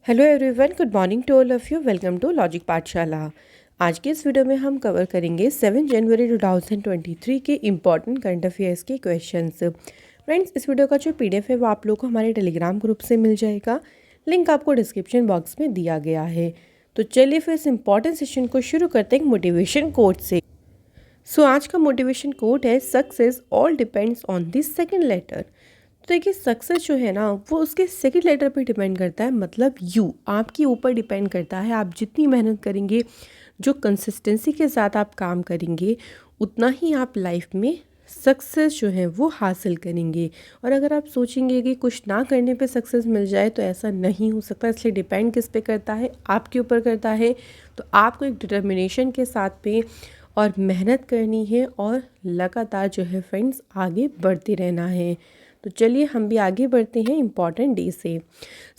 Hello everyone, good morning to all of you. Welcome to logic Pathshala. आज के इस video में हम कवर करेंगे 7 जनवरी 2023 के इम्पॉर्टेंट करंट अफेयर्स के क्वेश्चंस। फ्रेंड्स, इस वीडियो का जो पीडीएफ है वो आप लोग को हमारे टेलीग्राम ग्रुप से मिल जाएगा। लिंक आपको डिस्क्रिप्शन बॉक्स में दिया गया है। तो चलिए फिर इस इम्पॉर्टेंट सेशन को शुरू करते हैं मोटिवेशन कोट से। आज का मोटिवेशन कोट है, success all depends on this second letter. तो देखिए, सक्सेस जो है ना वो उसके सेकंड लेटर पे डिपेंड करता है, मतलब यू आपके ऊपर डिपेंड करता है। आप जितनी मेहनत करेंगे, जो कंसिस्टेंसी के साथ आप काम करेंगे, उतना ही आप लाइफ में सक्सेस जो है वो हासिल करेंगे। और अगर आप सोचेंगे कि कुछ ना करने पे सक्सेस मिल जाए, तो ऐसा नहीं हो सकता। इसलिए डिपेंड किस पे करता है? आपके ऊपर करता है। तो आपको एक डिटर्मिनेशन के साथ पे और मेहनत करनी है और लगातार जो है फ्रेंड्स आगे बढ़ते रहना है। तो चलिए हम भी आगे बढ़ते हैं इम्पॉर्टेंट डे से।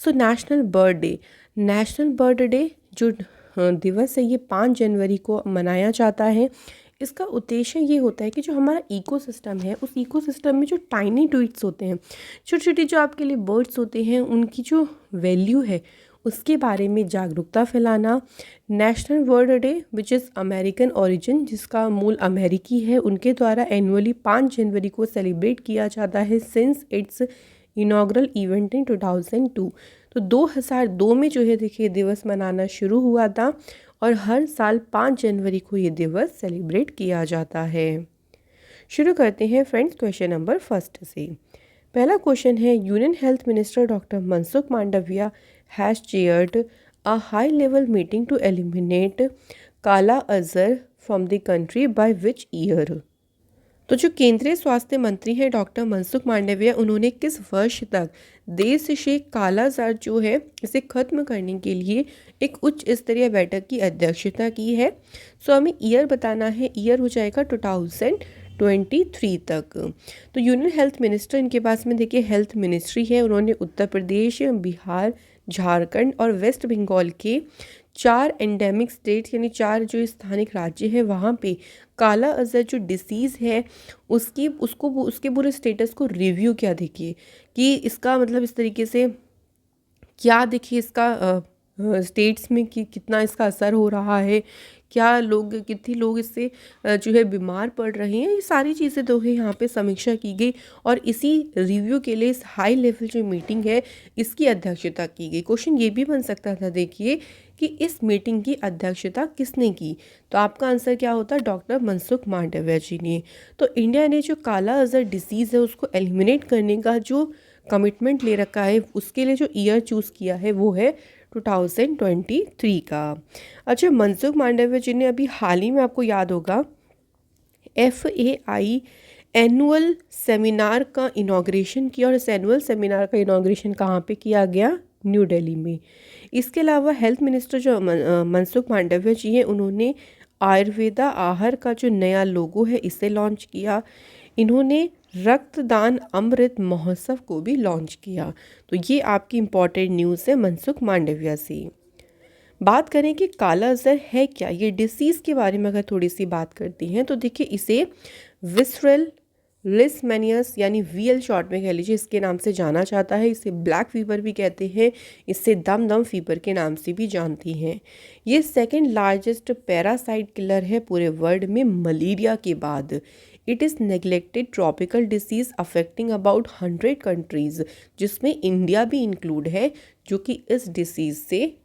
National bird day. National bird day जो दिवस है ये 5 जनवरी को मनाया जाता है। इसका उद्देश्य ये होता है कि जो हमारा इकोसिस्टम है, उस इकोसिस्टम में जो टाइनी ट्वीट्स होते हैं, छोटे छोटे जो आपके लिए बर्ड्स होते हैं, उनकी जो वैल्यू है उसके बारे में जागरूकता फैलाना। National bird day which is American origin, जिसका मूल अमेरिकी है, उनके द्वारा एनुअली 5 जनवरी को सेलिब्रेट किया जाता है since it's inaugural event in 2002। तो 2002 में जो है देखिए दिवस मनाना शुरू हुआ था और हर साल 5 जनवरी को ये दिवस सेलिब्रेट किया जाता है। शुरू करते हैं फ्रेंड्स क्वेश्चन नंबर फर्स्ट से। पहला क्वेश्चन है, union health minister doctor Mansukh Mandaviya has chaired a high level meeting to eliminate kala azar from the country by which year. तो जो केंद्रीय स्वास्थ्य मंत्री हैं डॉक्टर मनसुख मांडविया, उन्होंने किस वर्ष तक देश से कालाजार जो है इसे खत्म करने के लिए एक उच्च स्तरीय बैठक की अध्यक्षता की है। हमें ईयर बताना है, ईयर हो जाएगा 2023 तक। तो यूनियन हेल्थ मिनिस्टर, इनके पास में देखिए हेल्थ मिनिस्ट्री है, उन्होंने उत्तर प्रदेश, बिहार, झारखंड और वेस्ट बंगाल के 4 एंडेमिक स्टेट यानी 4 जो स्थानिक राज्य हैं वहाँ पे काला अजहर जो डिसीज़ है उसके पूरे स्टेटस को रिव्यू किया। देखिए कि इसका मतलब इस तरीके से क्या, देखिए इसका स्टेट्स में कि कितना इसका असर हो रहा है, क्या लोग, कितने लोग इससे जो है बीमार पड़ रहे हैं, ये सारी चीज़ें तो है यहाँ पे समीक्षा की गई। और इसी रिव्यू के लिए इस हाई लेवल जो मीटिंग है इसकी अध्यक्षता की गई। क्वेश्चन ये भी बन सकता था देखिए कि इस मीटिंग की अध्यक्षता किसने की, तो आपका आंसर क्या होता? डॉक्टर मनसुख मांडविया जी ने। तो इंडिया ने जो काला अजहर डिसीज़ है उसको एलिमिनेट करने का जो कमिटमेंट ले रखा है, उसके लिए जो ईयर चूज़ किया है वो है 2023 का। अच्छा, मनसुख मांडविया जी ने अभी हाल ही में, आपको याद होगा, FAI एनुअल सेमिनार का इनॉग्रेशन किया। और इस एनुअल सेमिनार का इनॉग्रेशन कहाँ पे किया गया? न्यू दिल्ली में। इसके अलावा हेल्थ मिनिस्टर जो मनसुख मांडविया जी हैं, उन्होंने आयुर्वेदा आहार का जो नया लोगो है इसे लॉन्च किया। इन्होंने रक्तदान अमृत महोत्सव को भी लॉन्च किया। तो ये आपकी इम्पॉर्टेंट न्यूज़ है मनसुख मांडविया से। बात करें कि काला अजहर है क्या, ये डिसीज़ के बारे में अगर थोड़ी सी बात करती हैं तो देखिए इसे विसरल लिस्मेनियस यानी VL शॉर्ट में कह लीजिए, इसके नाम से जाना जाता है। इसे ब्लैक फीवर भी कहते हैं, इससे दम फीवर के नाम से भी जानती हैं। ये सेकंड लार्जेस्ट पैरासाइट किलर है पूरे वर्ल्ड में मलेरिया के बाद। It is neglected tropical disease affecting about 100 countries, जिसमें इंडिया भी इंक्लूड है, जो कि इस डिसीज़ से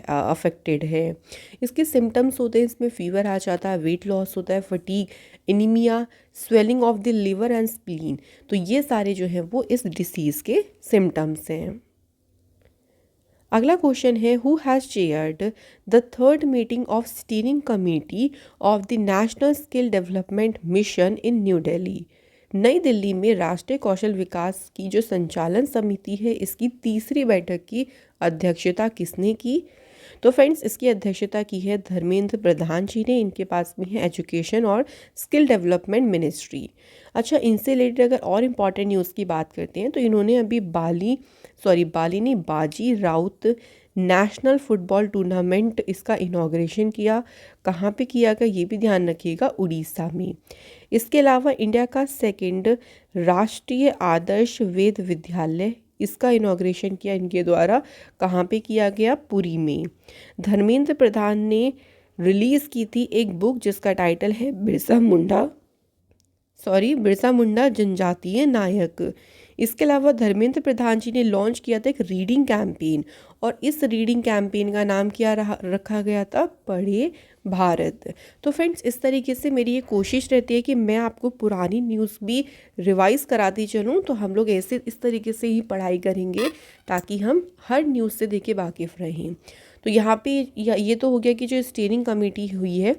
अफेक्टेड है। इसके सिम्टम्स होते हैं, इसमें फीवर आ जाता है, वेट लॉस होता है, fatigue, anaemia, swelling of the liver and spleen. तो ये सारे जो हैं वो इस डिसीज़ के सिम्टम्स हैं। अगला क्वेश्चन है, who has chaired the third meeting of steering committee of the national skill development mission in New Delhi. नई दिल्ली में राष्ट्रीय कौशल विकास की जो संचालन समिति है, इसकी तीसरी बैठक की अध्यक्षता किसने की? तो फ्रेंड्स, इसकी अध्यक्षता की है धर्मेंद्र प्रधान जी ने। इनके पास में है एजुकेशन और स्किल डेवलपमेंट मिनिस्ट्री। अच्छा, इनसे रिलेटेड अगर और इम्पॉर्टेंट न्यूज़ की बात करते हैं तो इन्होंने अभी बाजी राउत नेशनल फुटबॉल टूर्नामेंट इसका इनॉग्रेशन किया। कहाँ पे किया गया ये भी ध्यान रखिएगा, उड़ीसा में। इसके अलावा इंडिया का सेकंड राष्ट्रीय आदर्श वेद विद्यालय इसका इनॉग्रेशन किया इनके द्वारा, कहाँ पे किया गया? पुरी में। धर्मेंद्र प्रधान ने रिलीज़ की थी एक बुक जिसका टाइटल है बिरसा मुंडा जनजातीय नायक। इसके अलावा धर्मेंद्र प्रधान जी ने लॉन्च किया था एक रीडिंग कैंपेन, और इस रीडिंग कैंपेन का नाम क्या रखा गया था? पढ़े भारत। तो फ्रेंड्स, इस तरीके से मेरी ये कोशिश रहती है कि मैं आपको पुरानी न्यूज़ भी रिवाइज़ कराती चलूँ, तो हम लोग ऐसे इस तरीके से ही पढ़ाई करेंगे ताकि हम हर न्यूज़ से देखे वाकिफ़ रहें। तो यहाँ पे ये तो हो गया कि जो स्टीयरिंग कमेटी हुई है,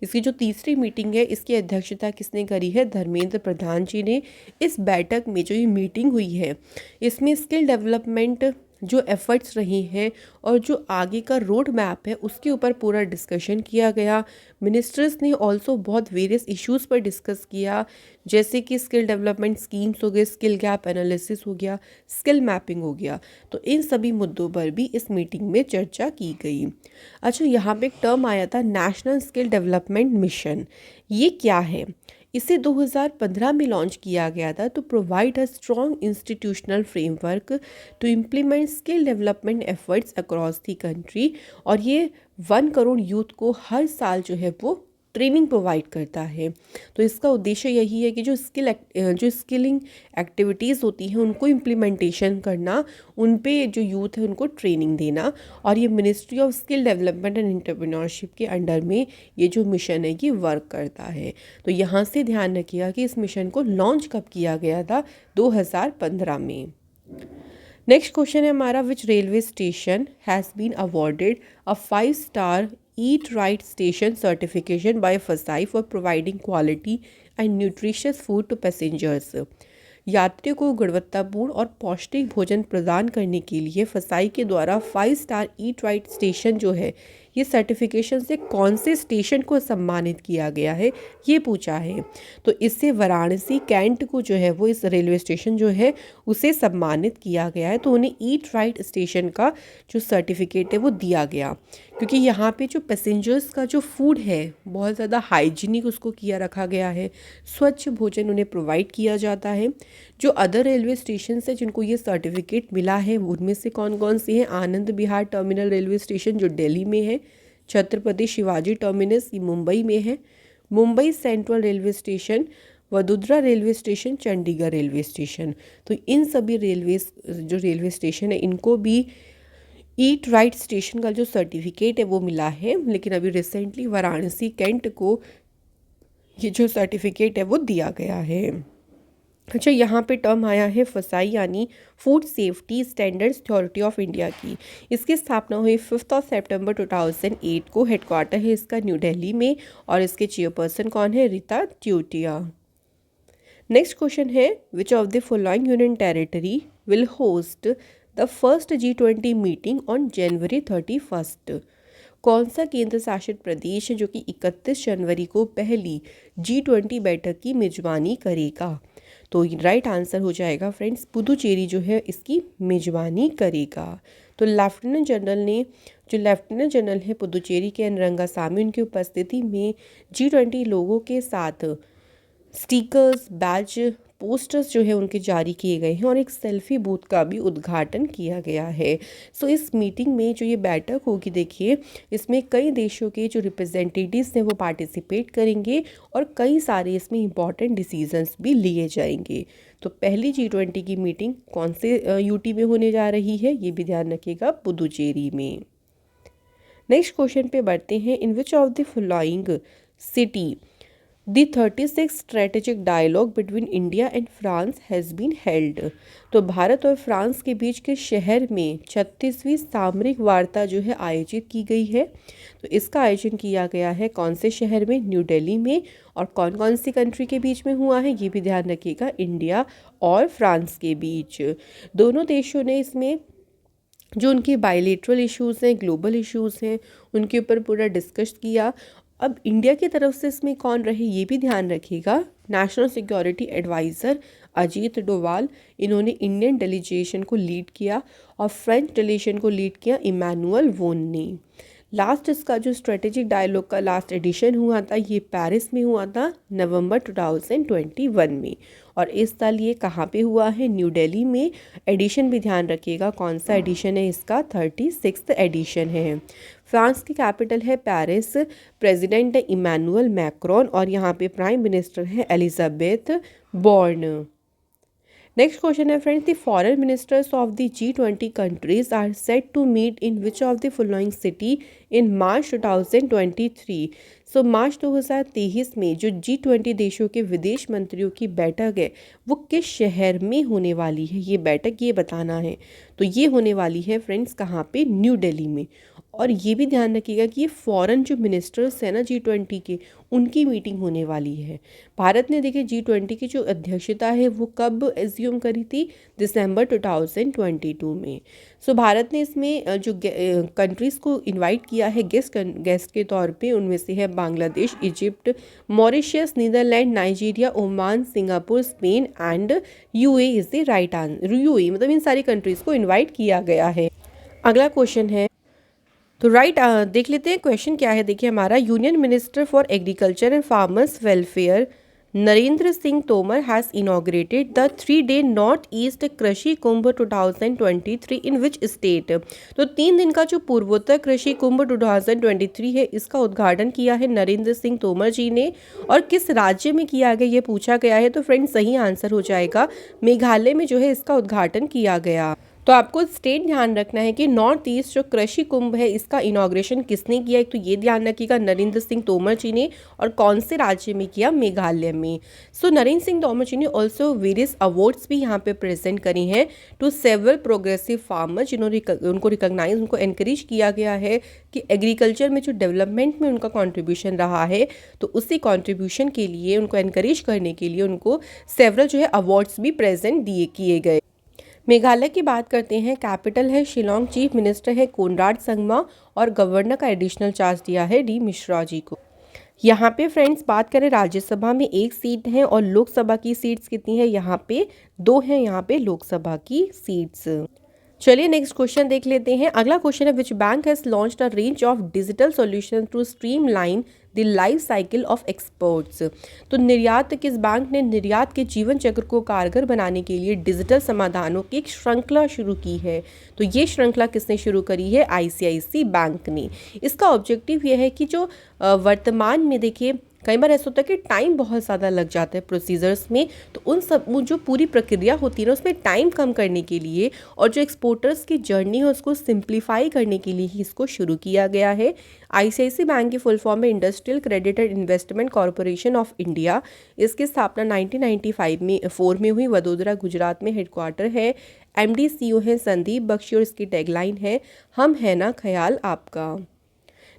इसकी जो तीसरी मीटिंग है, इसकी अध्यक्षता किसने करी है? धर्मेंद्र प्रधान जी ने। इस बैठक में जो ये मीटिंग हुई है, इसमें स्किल डेवलपमेंट जो एफ़र्ट्स रही हैं और जो आगे का रोड मैप है उसके ऊपर पूरा डिस्कशन किया गया। मिनिस्टर्स ने ऑल्सो बहुत वेरियस इश्यूज़ पर डिस्कस किया, जैसे कि स्किल डेवलपमेंट स्कीम्स हो गए, स्किल गैप एनालिसिस हो गया, स्किल मैपिंग हो गया। तो इन सभी मुद्दों पर भी इस मीटिंग में चर्चा की गई। अच्छा, यहाँ पे एक टर्म आया था नेशनल स्किल डेवलपमेंट मिशन। ये क्या है? इसे 2015 में लॉन्च किया गया था to provide a strong institutional framework to implement skill development efforts across the country. और ये 1 करोड़ यूथ को हर साल जो है वो ट्रेनिंग प्रोवाइड करता है। तो इसका उद्देश्य यही है कि जो स्किलिंग एक्टिविटीज़ होती हैं उनको इम्प्लीमेंटेशन करना, उन पे जो यूथ है उनको ट्रेनिंग देना। और ये ministry of skill development and entrepreneurship के अंडर में ये जो मिशन है कि वर्क करता है। तो यहाँ से ध्यान रखिएगा कि इस मिशन को लॉन्च कब किया गया था? 2015 में। नेक्स्ट क्वेश्चन है हमारा, which railway station has been awarded a five star eat right station certification by FSSAI for providing quality and nutritious food to passengers. यात्रियों को गुणवत्तापूर्ण और पौष्टिक भोजन प्रदान करने के लिए फसाई के द्वारा 5-स्टार ईट राइट स्टेशन जो है, ये सर्टिफिकेशन से कौन से स्टेशन को सम्मानित किया गया है, ये पूछा है। तो इससे वाराणसी कैंट को जो है वो इस रेलवे स्टेशन जो है उसे सम्मानित किया गया है। तो उन्हें ईट राइट स्टेशन का जो सर्टिफिकेट है वो दिया गया, क्योंकि यहाँ पे जो पैसेंजर्स का जो फूड है बहुत ज़्यादा हाइजीनिक उसको किया रखा गया है, स्वच्छ भोजन उन्हें प्रोवाइड किया जाता है। जो अदर रेलवे स्टेशन है जिनको ये सर्टिफिकेट मिला है उनमें से कौन कौन से हैं? Anand Vihar terminal railway station जो दिल्ली में है, छत्रपति शिवाजी टर्मिनस ये मुंबई में है, Mumbai central railway station, Vadodara railway station, Chandigarh railway station. तो इन सभी जो रेलवे स्टेशन है इनको भी ईट राइट स्टेशन का जो सर्टिफिकेट है वो मिला है। लेकिन अभी रिसेंटली वाराणसी कैंट को ये जो सर्टिफिकेट है वो दिया गया है। अच्छा, यहाँ पे टर्म आया है फसाई यानी food safety standards authority of India की। इसकी स्थापना हुई 5 सितंबर 2008 को। हेडक्वार्टर है इसका न्यू दिल्ली में और इसके चेयरपर्सन कौन है? रीता ट्यूटिया। नेक्स्ट क्वेश्चन है, विच of the following union territory will host the first G20 meeting on January 31? कौन सा केंद्र शासित प्रदेश है जो कि 31 जनवरी को पहली G20 बैठक की मेजबानी करेगा? तो राइट आंसर हो जाएगा फ्रेंड्स, पुदुचेरी जो है इसकी मेजबानी करेगा। तो लेफ्टिनेंट जनरल है पुदुचेरी के एन रंगासामी, उनकी उपस्थिति में G20 लोगों के साथ स्टिकर्स, बैज, पोस्टर्स जो है उनके जारी किए गए हैं और एक सेल्फी बूथ का भी उद्घाटन किया गया है। सो इस मीटिंग में जो ये बैठक होगी, देखिए इसमें कई देशों के जो रिप्रेजेंटेटिव्स हैं वो पार्टिसिपेट करेंगे और कई सारे इसमें इंपॉर्टेंट डिसीजंस भी लिए जाएंगे। तो पहली G20 की मीटिंग कौन से यूटी में होने जा रही है, ये भी ध्यान रखिएगा, पुदुचेरी में। नेक्स्ट क्वेश्चन पे बढ़ते हैं, in which of the following city The 36th strategic dialogue between India and France has been held? तो भारत और फ्रांस के बीच के शहर में 36वीं सामरिक वार्ता जो है आयोजित की गई है। तो इसका आयोजन किया गया है कौन से शहर में? न्यू दिल्ली में। और कौन कौन सी कंट्री के बीच में हुआ है ये भी ध्यान रखिएगा, इंडिया और फ्रांस के बीच। दोनों देशों ने इसमें जो उनके बायलेटरल इश्यूज़ हैं, ग्लोबल इश्यूज़ हैं, उनके ऊपर पूरा डिस्कस किया। अब इंडिया की तरफ से इसमें कौन रहे ये भी ध्यान रखिएगा, national security adviser Ajit Doval, इन्होंने इंडियन डेलीगेशन को लीड किया और फ्रेंच डेलीगेशन को लीड किया इमैनुअल वोन ने। लास्ट इसका जो स्ट्रेटेजिक डायलॉग का लास्ट एडिशन हुआ था ये पेरिस में हुआ था नवंबर 2021 में। और इस साल ये कहाँ पे हुआ है? न्यू दिल्ली में। एडिशन भी ध्यान रखिएगा कौन सा एडिशन है इसका, 36th एडिशन है। फ्रांस की कैपिटल है पेरिस, प्रेसिडेंट है इमैनुअल मैक्रोन और यहाँ पे प्राइम मिनिस्टर है एलिजाबेथ बॉर्न। नेक्स्ट क्वेश्चन है friends, the foreign ministers of the G20 countries are set to meet in which of the following city in March 2023। So March 2023 में जो G20 देशों के विदेश मंत्रियों की बैठक है वो किस शहर में होने वाली है? ये बैठक ये बताना है। तो ये होने वाली है फ्रेंड्स कहाँ पे? न्यू दिल्ली में। और ये भी ध्यान रखिएगा कि ये फॉरेन जो मिनिस्टर्स हैं ना G20 के, उनकी मीटिंग होने वाली है। भारत ने देखिए G20 की जो अध्यक्षता है वो कब एज्यूम करी थी? दिसंबर 2022 में। सो भारत ने इसमें जो कंट्रीज़ को इनवाइट किया है गेस्ट के तौर पे, उनमें से है Bangladesh, Egypt, Mauritius, Netherland, Nigeria, Oman, Singapore, Spain and UAE is the right answer. UAE मतलब इन सारी कंट्रीज़ को इन्वाइट किया गया है। अगला क्वेश्चन है, तो देख लेते हैं क्वेश्चन क्या है। देखिए हमारा, union minister for agriculture and farmers welfare Narendra Singh Tomar has inaugurated the 3-day north east कृषि कुंभ 2023 इन विच स्टेट। तो 3 दिन का जो पूर्वोत्तर कृषि कुंभ 2023 है इसका उद्घाटन किया है नरेंद्र सिंह तोमर जी ने। और किस राज्य में किया गया ये पूछा गया है। तो फ्रेंड्स सही आंसर हो जाएगा मेघालय में जो है इसका उद्घाटन किया गया। तो आपको स्टेट ध्यान रखना है कि नॉर्थ ईस्ट जो कृषि कुंभ है इसका इनॉग्रेशन किसने किया। एक तो ये ध्यान रखिएगा नरेंद्र सिंह तोमर जी ने, और कौन से राज्य में किया? मेघालय में। सो नरेंद्र सिंह तोमर जी ने ऑल्सो वेरियस अवार्ड्स भी यहाँ पे प्रेजेंट करी हैं टू सेवरल प्रोग्रेसिव फार्मर, जिन्होंने उनको रिकॉग्नाइज, उनको एनकरेज किया गया है कि एग्रीकल्चर में जो डेवलपमेंट में उनका कॉन्ट्रीब्यूशन रहा है तो उसी कॉन्ट्रीब्यूशन के लिए उनको एनकरेज करने के लिए उनको सेवरल जो है अवार्ड्स भी प्रेजेंट किए गए। मेघालय की बात करते हैं, कैपिटल है शिलोंग, चीफ मिनिस्टर है कोनराड संगमा और गवर्नर का एडिशनल चार्ज दिया है डी मिश्रा जी को। यहाँ पे फ्रेंड्स बात करें राज्यसभा में 1 सीट है और लोकसभा की सीट्स कितनी है? यहाँ पे 2 हैं यहाँ पे लोकसभा की सीट्स। चलिए नेक्स्ट क्वेश्चन देख लेते हैं। अगला क्वेश्चन है, which bank has launched a range of digital solution to streamline the life cycle of exports. तो निर्यात किस बैंक ने निर्यात के जीवन चक्र को कारगर बनाने के लिए डिजिटल समाधानों की एक श्रृंखला शुरू की है। तो ये श्रृंखला किसने शुरू करी है? ICICI बैंक ने। इसका ऑब्जेक्टिव ये है कि जो वर्तमान में देखिए कई बार ऐसा होता है कि टाइम बहुत ज़्यादा लग जाता है प्रोसीजर्स में, तो उन सब जो पूरी प्रक्रिया होती है ना उसमें टाइम कम करने के लिए और जो एक्सपोर्टर्स की जर्नी है उसको सिंप्लीफाई करने के लिए ही इसको शुरू किया गया है। ICICI बैंक की फुल फॉर्म है industrial credit and investment corporation of India. इसकी स्थापना 1994 में हुई। वडोदरा गुजरात में हेडक्वार्टर है। MD CEO है संदीप बख्शी और इसकी टैगलाइन है, हम है ना ख्याल आपका।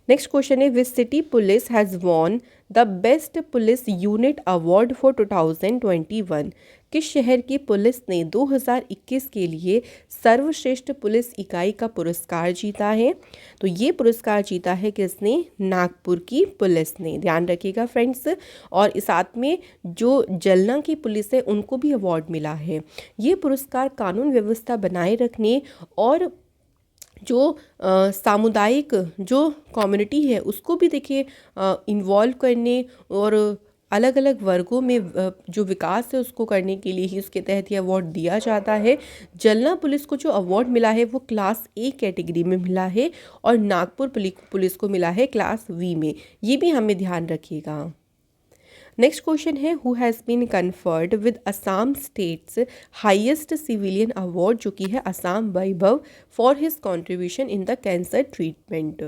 नेक्स्ट क्वेश्चन है, which city police has won the best police unit award for 2021। किस शहर की पुलिस ने 2021 के लिए सर्वश्रेष्ठ पुलिस इकाई का पुरस्कार जीता है? तो ये पुरस्कार जीता है किसने? नागपुर की पुलिस ने। ध्यान रखिएगा फ्रेंड्स। और साथ में जो जलना की पुलिस है उनको भी अवार्ड मिला है। ये पुरस्कार कानून व्यवस्था बनाए रखने और जो सामुदायिक जो कम्युनिटी है उसको भी देखिए इन्वॉल्व करने और अलग अलग वर्गों में जो विकास है उसको करने के लिए ही उसके तहत ये अवार्ड दिया जाता है। जलना पुलिस को जो अवार्ड मिला है वो क्लास A कैटेगरी में मिला है और नागपुर पुलिस को मिला है क्लास V में। ये भी हमें ध्यान रखिएगा। नेक्स्ट क्वेश्चन है, who has been conferred with Assam states highest civilian award, जो कि है Assam Vaibhav for his contribution in the cancer treatment.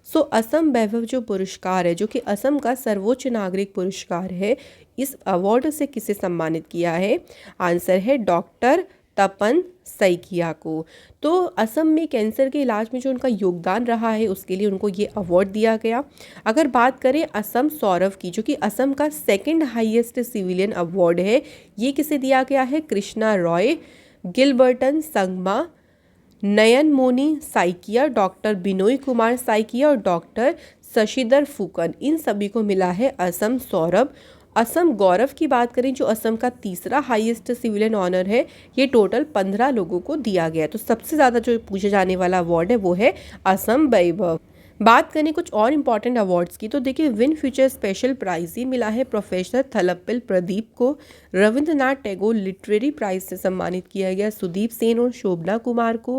So Assam Vaibhav जो पुरस्कार है, जो कि असम का सर्वोच्च नागरिक पुरस्कार है, इस अवार्ड से किसे सम्मानित किया है? आंसर है डॉक्टर तपन सैकिया को। तो असम में कैंसर के इलाज में जो उनका योगदान रहा है उसके लिए उनको ये अवार्ड दिया गया। अगर बात करें असम सौरभ की, जो कि असम का सेकंड हाईएस्ट सिविलियन अवार्ड है, ये किसे दिया गया है? कृष्णा रॉय, गिलबर्टन संगमा, नयन मोनी साइकिया, डॉक्टर बिनोय कुमार साइकिया और डॉक्टर शशिधर फुकन, इन सभी को मिला है असम सौरभ। असम गौरव की बात करें, जो असम का तीसरा हाईएस्ट सिविलियन ऑनर है, ये टोटल 15 लोगों को दिया गया है। तो सबसे ज़्यादा जो पूछे जाने वाला अवार्ड है वो है असम वैभव। बात करें कुछ और इम्पॉर्टेंट अवार्ड्स की तो देखिए विन फ्यूचर स्पेशल प्राइज़ ये मिला है प्रोफेसर थलप्पल प्रदीप को। रविंद्रनाथ टैगोर लिटरेरी प्राइज से सम्मानित किया गया सुदीप सेन और शोभना कुमार को।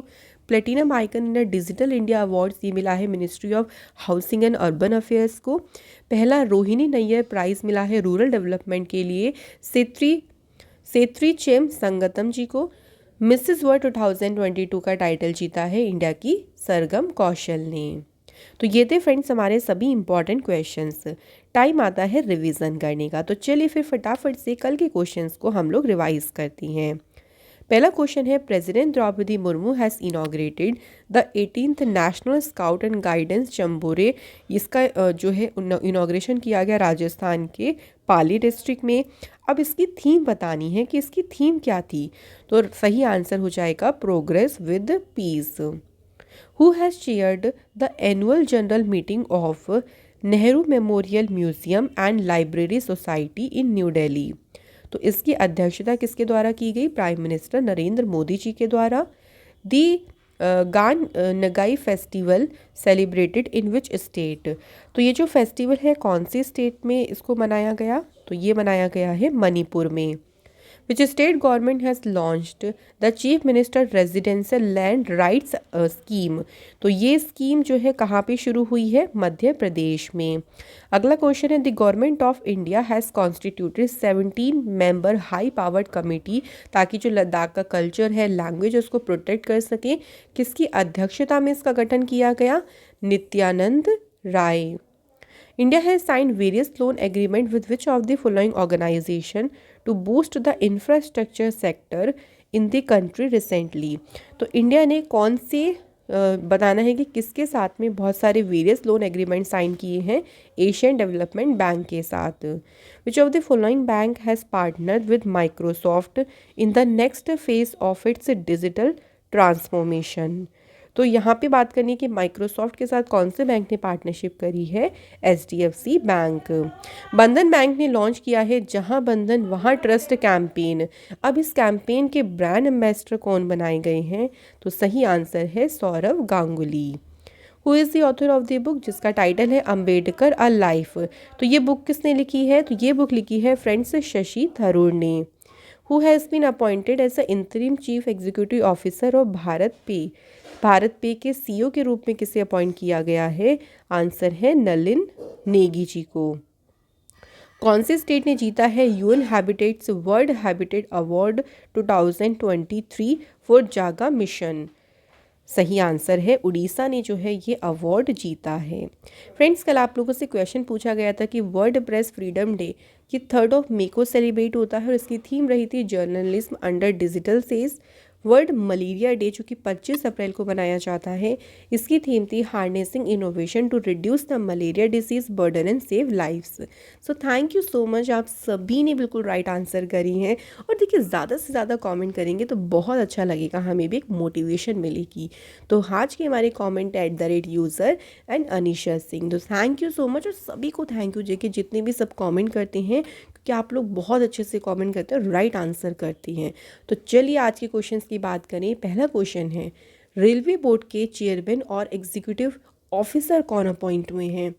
प्लेटिनम आइकन इन डिजिटल इंडिया अवार्ड्स ये मिला है ministry of housing and urban affairs को। पहला रोहिणी नैयर प्राइज़ मिला है रूरल डेवलपमेंट के लिए सेत्री चेम संगतम जी को। मिसेस वर्ल्ड 2022 का टाइटल जीता है इंडिया की सरगम कौशल ने। तो ये थे फ्रेंड्स हमारे सभी इंपॉर्टेंट क्वेश्चंस। टाइम आता है रिवीजन करने का, तो चलिए फिर फटाफट से कल के क्वेश्चंस को हम लोग रिवाइज करती हैं। पहला क्वेश्चन है president Droupadi Murmu has inaugurated the 18th national scout and guidance jamboree. इसका जो है इनॉग्रेशन किया गया राजस्थान के पाली डिस्ट्रिक्ट में। अब इसकी थीम बतानी है कि इसकी थीम क्या थी, तो सही आंसर हो जाएगा progress with peace. Who has chaired the annual general meeting of Nehru memorial museum and library society in New Delhi. तो इसकी अध्यक्षता किसके द्वारा की गई? प्राइम मिनिस्टर नरेंद्र मोदी जी के द्वारा। The Gaan Ngai festival celebrated in which state. तो ये जो फेस्टिवल है कौन से स्टेट में इसको मनाया गया? तो ये मनाया गया है मणिपुर में। Which state government has launched the Chief Minister Residential Land Rights Scheme। तो ये स्कीम जो है कहाँ पे शुरू हुई है? मध्य प्रदेश में। अगला क्वेश्चन है the government of India has constituted 17 member high powered committee, ताकि जो लद्दाख का कल्चर है लैंग्वेज उसको प्रोटेक्ट कर सके। किसकी अध्यक्षता में इसका गठन किया गया? Nityanand Rai. India has signed various loan agreement with which of the following organization to boost the infrastructure sector in the country recently। तो इंडिया ने कौन से बताना है कि किसके साथ में बहुत सारे वेरियस लोन एग्रीमेंट साइन किए हैं? एशियन डेवलपमेंट बैंक के साथ। विच of the following bank has partnered with Microsoft in the next phase of its digital transformation. तो यहाँ पे बात करनी है कि माइक्रोसॉफ्ट के साथ कौन से बैंक ने पार्टनरशिप करी है? HDFC bank. बंधन बैंक ने लॉन्च किया है जहाँ बंधन वहाँ ट्रस्ट कैंपेन। अब इस कैंपेन के ब्रांड एम्बेसडर कौन बनाए गए हैं? तो सही आंसर है Sourav Ganguly. Who is the author of the book, जिसका टाइटल है अम्बेडकर अ लाइफ। तो ये बुक किसने लिखी है? तो ये बुक लिखी है फ्रेंड्स शशि थरूर ने। Who has been appointed as the interim chief executive officer of BharatPe के CEO के रूप में किसे अपॉइंट किया गया है? आंसर है नलिन नेगी जी को। कौन से स्टेट ने जीता है UN habitats world habitat award 2023 for जागा मिशन? सही आंसर है उड़ीसा ने जो है ये अवार्ड जीता है। फ्रेंड्स कल आप लोगों से क्वेश्चन पूछा गया था कि वर्ल्ड प्रेस फ्रीडम डे कि 3 मई को सेलिब्रेट होता है और इसकी थीम रही थी journalism under digital says. World malaria day जो कि 25 अप्रैल को मनाया जाता है, इसकी थीम थी harnessing innovation to reduce the malaria disease burden and save lifes. So thank you so much, आप सभी ने बिल्कुल राइट आंसर करी हैं। और देखिए ज़्यादा से ज़्यादा कमेंट करेंगे तो बहुत अच्छा लगेगा, हमें भी एक मोटिवेशन मिलेगी। तो आज के हमारे comment @user and Anisha Singh. तो थैंक यू सो मच और सभी को थैंक यू कि जितने भी सब कॉमेंट करते हैं, कि आप लोग बहुत अच्छे से कमेंट करते हैं, राइट आंसर करती हैं। तो चलिए आज के क्वेश्चंस की बात करें। पहला क्वेश्चन है रेलवे बोर्ड के चेयरमैन और एग्जीक्यूटिव ऑफिसर कौन अपॉइंट हुए हैं?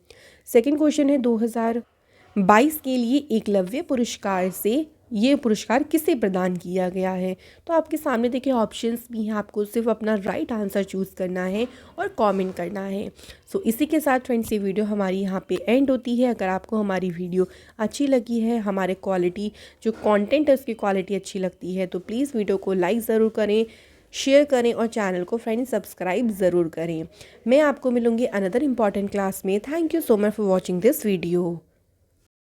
सेकंड क्वेश्चन है 2022 के लिए एकलव्य पुरस्कार से ये पुरस्कार किसे प्रदान किया गया है? तो आपके सामने देखिए ऑप्शंस भी हैं, आपको सिर्फ अपना राइट आंसर चूज़ करना है और कमेंट करना है। सो इसी के साथ फ्रेंड्स ये वीडियो हमारी यहाँ पे एंड होती है। अगर आपको हमारी वीडियो अच्छी लगी है, हमारे क्वालिटी जो कंटेंट है उसकी क्वालिटी अच्छी लगती है, तो प्लीज़ वीडियो को लाइक ज़रूर करें, शेयर करें और चैनल को फ्रेंड्स सब्सक्राइब ज़रूर करें। मैं आपको मिलूँगी अनदर इम्पॉर्टेंट क्लास में। Thank you so much for watching this video.